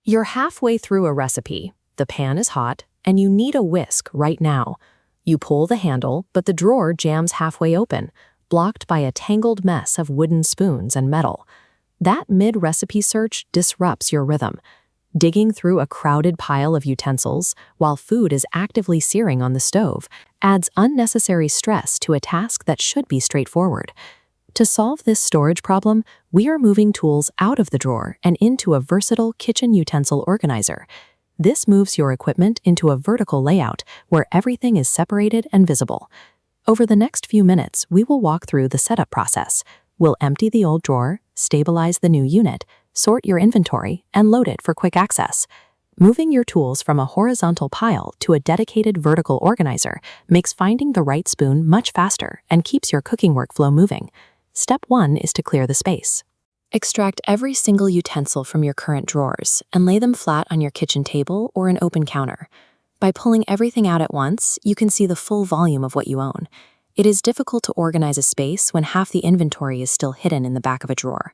You're halfway through a recipe, the pan is hot, and you need a whisk right now. You pull the handle, but the drawer jams halfway open, blocked by a tangled mess of wooden spoons and metal. That mid-recipe search disrupts your rhythm. Digging through a crowded pile of utensils while food is actively searing on the stove adds unnecessary stress to a task that should be straightforward. To solve this storage problem, we are moving tools out of the drawer and into a versatile kitchen utensil organizer. This moves your equipment into a vertical layout where everything is separated and visible. Over the next few minutes, we will walk through the setup process. We'll empty the old drawer, stabilize the new unit, sort your inventory, and load it for quick access. Moving your tools from a horizontal pile to a dedicated vertical organizer makes finding the right spoon much faster and keeps your cooking workflow moving. Step 1 is to clear the space. Extract every single utensil from your current drawers and lay them flat on your kitchen table or an open counter. By pulling everything out at once, you can see the full volume of what you own. It is difficult to organize a space when half the inventory is still hidden in the back of a drawer.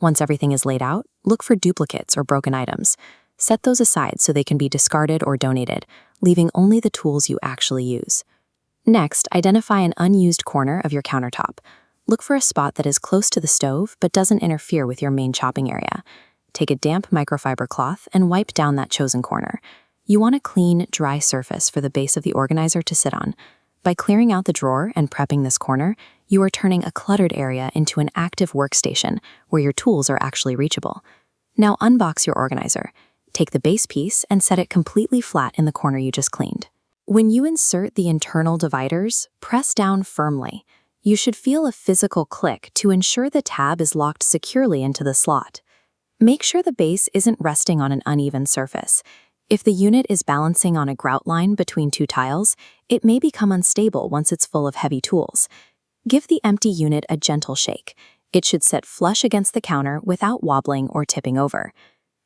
Once everything is laid out, look for duplicates or broken items. Set those aside so they can be discarded or donated, leaving only the tools you actually use. Next, identify an unused corner of your countertop. Look for a spot that is close to the stove but doesn't interfere with your main chopping area. Take a damp microfiber cloth and wipe down that chosen corner. You want a clean, dry surface for the base of the organizer to sit on. By clearing out the drawer and prepping this corner, you are turning a cluttered area into an active workstation where your tools are actually reachable. Now unbox your organizer. Take the base piece and set it completely flat in the corner you just cleaned. When you insert the internal dividers, press down firmly. You should feel a physical click to ensure the tab is locked securely into the slot. Make sure the base isn't resting on an uneven surface. If the unit is balancing on a grout line between two tiles, it may become unstable once it's full of heavy tools. Give the empty unit a gentle shake. It should sit flush against the counter without wobbling or tipping over.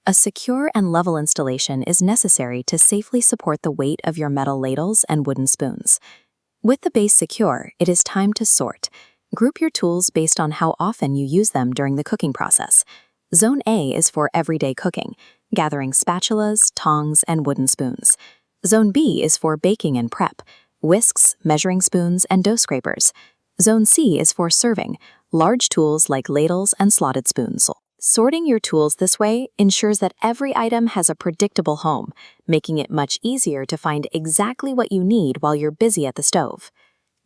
A secure and level installation is necessary to safely support the weight of your metal ladles and wooden spoons. With the base secure, it is time to sort. Group your tools based on how often you use them during the cooking process. Zone A is for everyday cooking, gathering spatulas, tongs, and wooden spoons. Zone B is for baking and prep, whisks, measuring spoons, and dough scrapers. Zone C is for serving, large tools like ladles and slotted spoons. Sorting your tools this way ensures that every item has a predictable home, making it much easier to find exactly what you need while you're busy at the stove.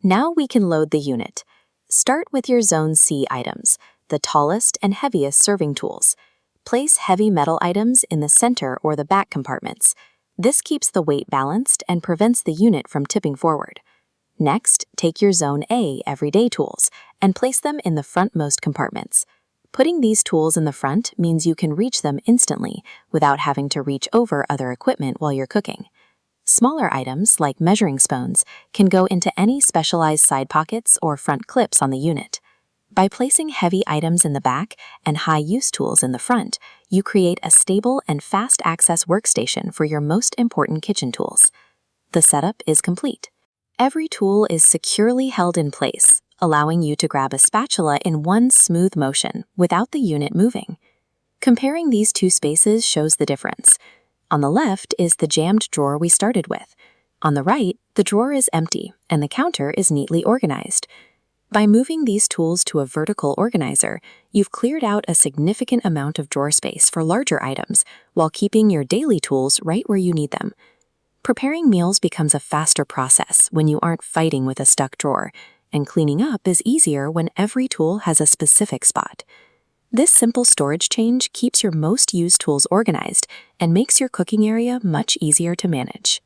Now we can load the unit. Start with your Zone C items, the tallest and heaviest serving tools. Place heavy metal items in the center or the back compartments. This keeps the weight balanced and prevents the unit from tipping forward. Next, take your Zone A everyday tools and place them in the frontmost compartments. Putting these tools in the front means you can reach them instantly without having to reach over other equipment while you're cooking. Smaller items, like measuring spoons, can go into any specialized side pockets or front clips on the unit. By placing heavy items in the back and high-use tools in the front, you create a stable and fast-access workstation for your most important kitchen tools. The setup is complete. Every tool is securely held in place, allowing you to grab a spatula in one smooth motion without the unit moving. Comparing these two spaces shows the difference. On the left is the jammed drawer we started with. On the right, the drawer is empty and the counter is neatly organized. By moving these tools to a vertical organizer, you've cleared out a significant amount of drawer space for larger items while keeping your daily tools right where you need them. Preparing meals becomes a faster process when you aren't fighting with a stuck drawer, and cleaning up is easier when every tool has a specific spot. This simple storage change keeps your most used tools organized and makes your cooking area much easier to manage.